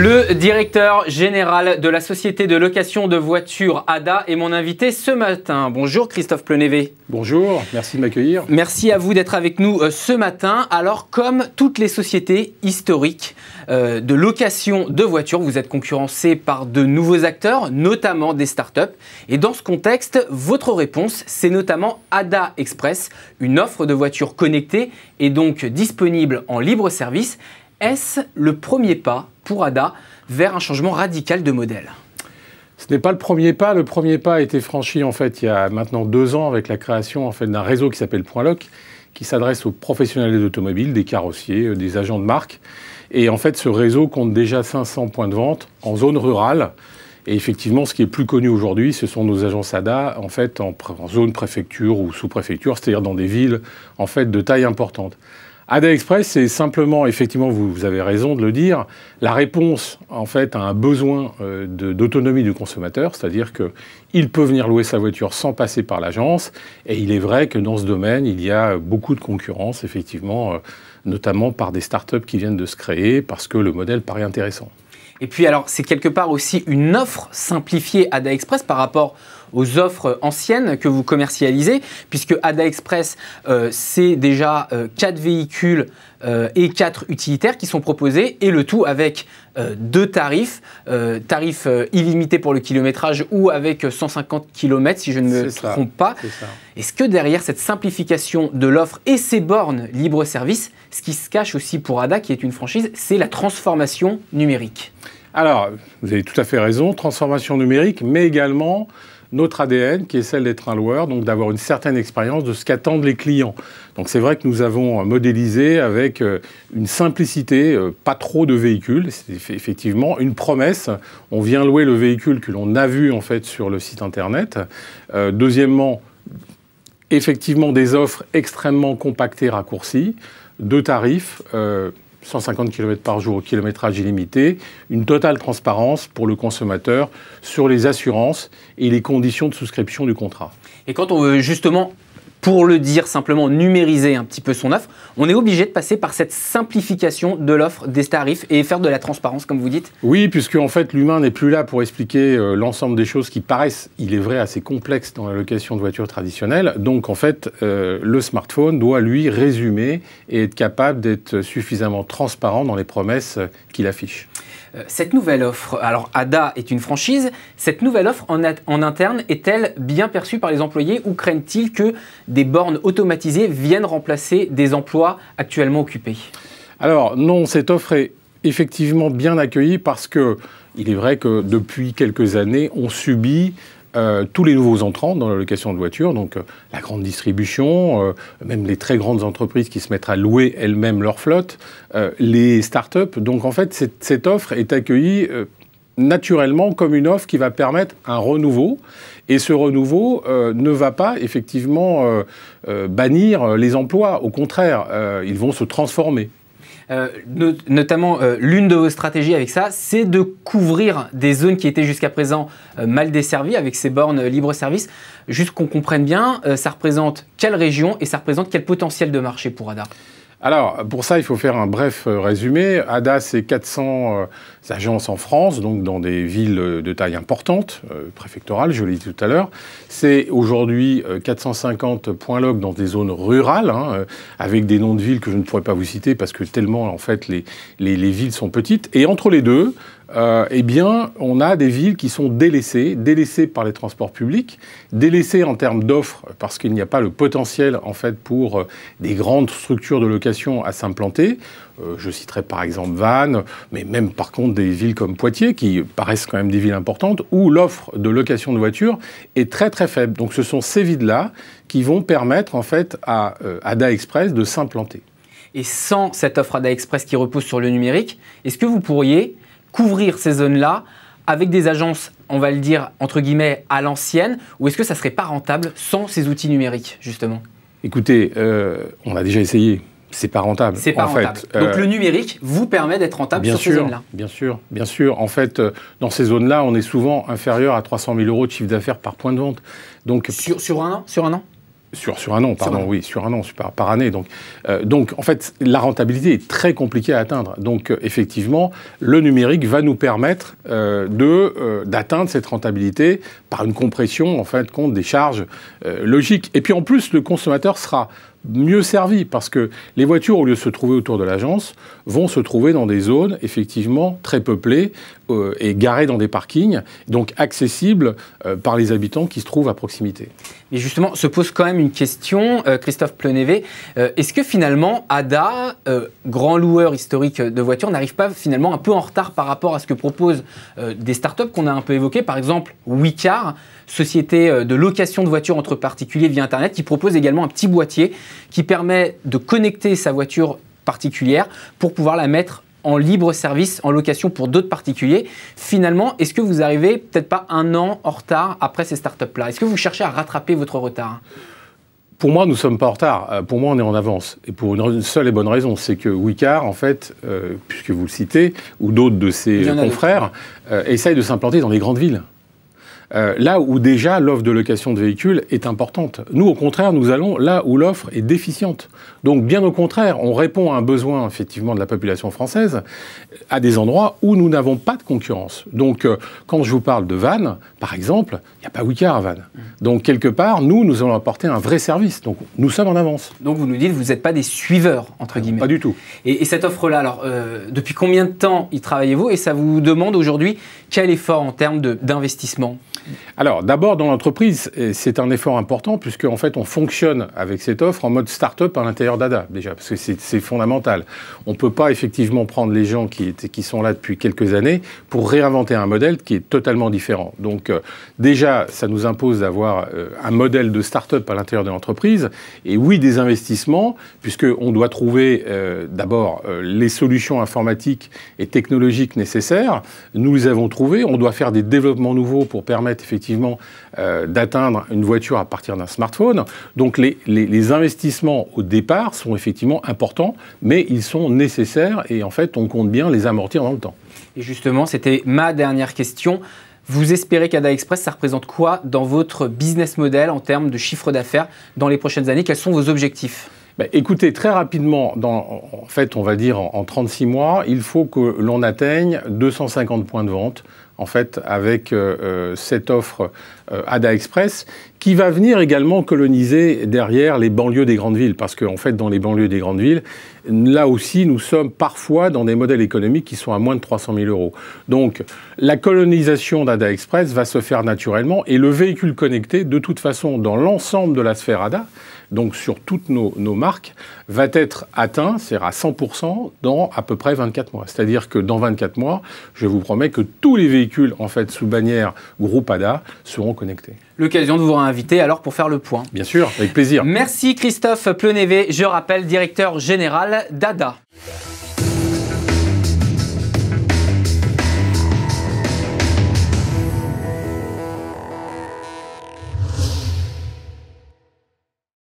Le directeur général de la société de location de voitures ADA est mon invité ce matin. Bonjour Christophe Plenévé. Bonjour, merci de m'accueillir. Merci à vous d'être avec nous ce matin. Alors, comme toutes les sociétés historiques de location de voitures, vous êtes concurrencé par de nouveaux acteurs, notamment des startups. Et dans ce contexte, votre réponse, c'est notamment ADA Express, une offre de voitures connectées et donc disponible en libre service. Est-ce le premier pas pour ADA vers un changement radical de modèle? Ce n'est pas le premier pas. Le premier pas a été franchi en fait il y a maintenant 2 ans avec la création en fait d'un réseau qui s'appelle Point Lock, qui s'adresse aux professionnels des automobiles, des carrossiers, des agents de marque. Et en fait, ce réseau compte déjà 500 points de vente en zone rurale. Et effectivement, ce qui est plus connu aujourd'hui, ce sont nos agences ADA en fait en zone préfecture ou sous-préfecture, c'est-à-dire dans des villes en fait de taille importante. ADA Express, c'est simplement, effectivement, vous avez raison de le dire, la réponse en fait à un besoin d'autonomie du consommateur, c'est-à-dire qu'il peut venir louer sa voiture sans passer par l'agence. Et il est vrai que dans ce domaine, il y a beaucoup de concurrence, effectivement, notamment par des startups qui viennent de se créer parce que le modèle paraît intéressant. Et puis alors, c'est quelque part aussi une offre simplifiée ADA Express par rapport aux offres anciennes que vous commercialisez, puisque ADA Express, c'est déjà 4 véhicules et 4 utilitaires qui sont proposés, et le tout avec 2 tarifs, tarif illimité pour le kilométrage ou avec 150 km si je ne me trompe pas. Est-ce que derrière cette simplification de l'offre et ces bornes libre-service, ce qui se cache aussi pour ADA, qui est une franchise, c'est la transformation numérique? Alors, vous avez tout à fait raison, transformation numérique, mais également notre ADN, qui est celle d'être un loueur, donc d'avoir une certaine expérience de ce qu'attendent les clients. Donc c'est vrai que nous avons modélisé avec une simplicité, pas trop de véhicules, c'est effectivement une promesse. On vient louer le véhicule que l'on a vu en fait sur le site internet. Deuxièmement, effectivement des offres extrêmement compactées, raccourcies, 2 tarifs, 150 km par jour au kilométrage illimité, une totale transparence pour le consommateur sur les assurances et les conditions de souscription du contrat. Et quand on veut justement, pour le dire simplement, numériser un petit peu son offre, on est obligé de passer par cette simplification de l'offre, des tarifs et faire de la transparence, comme vous dites? Oui, puisque en fait l'humain n'est plus là pour expliquer l'ensemble des choses qui paraissent, il est vrai, assez complexes dans la location de voitures traditionnelles. Donc en fait, le smartphone doit lui résumer et être capable d'être suffisamment transparent dans les promesses qu'il affiche. Cette nouvelle offre, alors ADA est une franchise, cette nouvelle offre en interne est-elle bien perçue par les employés ou craignent-ils que des bornes automatisées viennent remplacer des emplois actuellement occupés? Alors non, cette offre est effectivement bien accueillie parce que il est vrai que depuis quelques années, on subit tous les nouveaux entrants dans la location de voitures, donc la grande distribution, même les très grandes entreprises qui se mettent à louer elles-mêmes leur flotte, les startups. Donc en fait, cette offre est accueillie naturellement comme une offre qui va permettre un renouveau. Et ce renouveau ne va pas effectivement bannir les emplois. Au contraire, ils vont se transformer. Notamment, l'une de vos stratégies avec ça, c'est de couvrir des zones qui étaient jusqu'à présent mal desservies avec ces bornes libre-service. Juste qu'on comprenne bien, ça représente quelle région et ça représente quel potentiel de marché pour ADA? Alors, pour ça, il faut faire un bref résumé. ADA, c'est 400 agences en France, donc dans des villes de taille importante, préfectorales, je l'ai dit tout à l'heure. C'est aujourd'hui 450 points log dans des zones rurales, avec des noms de villes que je ne pourrais pas vous citer parce que tellement, en fait, les villes sont petites. Et entre les deux, eh bien, on a des villes qui sont délaissées par les transports publics, délaissées en termes d'offres parce qu'il n'y a pas le potentiel en fait pour des grandes structures de location à s'implanter. Je citerai par exemple Vannes, mais même par contre des villes comme Poitiers qui paraissent quand même des villes importantes où l'offre de location de voitures est très très faible. Donc ce sont ces villes-là qui vont permettre en fait à ADA Express de s'implanter. Et sans cette offre ADA Express qui repose sur le numérique, est-ce que vous pourriez couvrir ces zones-là avec des agences, on va le dire, entre guillemets, à l'ancienne, ou est-ce que ça ne serait pas rentable sans ces outils numériques, justement? Écoutez, on a déjà essayé. C'est pas rentable. C'est pas rentable. Donc le numérique vous permet d'être rentable sur ces zones-là? Bien sûr, bien sûr. En fait, dans ces zones-là, on est souvent inférieur à 300 000 € de chiffre d'affaires par point de vente. Donc, sur un an? Sur un an, pardon, oui, sur un an, par année. Donc, en fait, la rentabilité est très compliquée à atteindre. Donc, effectivement, le numérique va nous permettre d'atteindre cette rentabilité par une compression, en fait, compte des charges logiques. Et puis, en plus, le consommateur sera mieux servi parce que les voitures, au lieu de se trouver autour de l'agence, vont se trouver dans des zones effectivement très peuplées et garées dans des parkings, donc accessibles par les habitants qui se trouvent à proximité. Et justement, se pose quand même une question, Christophe Plenévé. Est-ce que finalement, ADA, grand loueur historique de voitures, n'arrive pas finalement un peu en retard par rapport à ce que proposent des startups qu'on a un peu évoquées, par exemple Wicar, société de location de voitures entre particuliers via Internet, qui propose également un petit boîtier qui permet de connecter sa voiture particulière pour pouvoir la mettre en libre service, en location pour d'autres particuliers. Finalement, est-ce que vous arrivez peut-être pas un an en retard après ces startups-là? Est-ce que vous cherchez à rattraper votre retard? Pour moi, nous ne sommes pas en retard. Pour moi, on est en avance. Et pour une seule et bonne raison, c'est que Wicar, en fait, puisque vous le citez, ou d'autres de ses confrères, essayent de s'implanter dans les grandes villes. Là où déjà l'offre de location de véhicules est importante. Nous, au contraire, nous allons là où l'offre est déficiente. Donc, bien au contraire, on répond à un besoin, effectivement, de la population française à des endroits où nous n'avons pas de concurrence. Donc, quand je vous parle de Vannes, par exemple, il n'y a pas Wicar à Vannes. Donc, quelque part, nous allons apporter un vrai service. Donc, nous sommes en avance. Donc, vous nous dites que vous n'êtes pas des suiveurs, entre guillemets. Pas du tout. Et cette offre-là, alors, depuis combien de temps y travaillez-vous? Et ça vous demande aujourd'hui quel effort en termes d'investissement? Alors, d'abord, dans l'entreprise, c'est un effort important puisque, en fait, on fonctionne avec cette offre en mode start-up à l'intérieur d'ADA, déjà, parce que c'est fondamental. On ne peut pas, effectivement, prendre les gens qui sont là depuis quelques années pour réinventer un modèle qui est totalement différent. Donc, déjà, ça nous impose d'avoir un modèle de start-up à l'intérieur de l'entreprise. Et oui, des investissements, puisqu'on doit trouver, d'abord, les solutions informatiques et technologiques nécessaires. Nous les avons trouvées. On doit faire des développements nouveaux pour permettre effectivement d'atteindre une voiture à partir d'un smartphone. Donc les investissements au départ sont effectivement importants, mais ils sont nécessaires et en fait on compte bien les amortir dans le temps. Et justement, c'était ma dernière question. Vous espérez qu'ADA Express, ça représente quoi dans votre business model en termes de chiffre d'affaires dans les prochaines années? Quels sont vos objectifs? Écoutez, très rapidement, en fait, on va dire en 36 mois, il faut que l'on atteigne 250 points de vente, en fait, avec cette offre ADA Express, qui va venir également coloniser derrière les banlieues des grandes villes. Parce qu'en fait, dans les banlieues des grandes villes, là aussi, nous sommes parfois dans des modèles économiques qui sont à moins de 300 000 €. Donc, la colonisation d'ADA Express va se faire naturellement. Et le véhicule connecté, de toute façon, dans l'ensemble de la sphère ADA, donc sur toutes nos marques, va être atteint, c'est-à-dire à 100%, dans à peu près 24 mois. C'est-à-dire que dans 24 mois, je vous promets que tous les véhicules, en fait, sous bannière groupe ADA, seront connectés. L'occasion de vous réinviter alors pour faire le point. Bien sûr, avec plaisir. Merci Christophe Plenévé, je rappelle, directeur général d'ADA.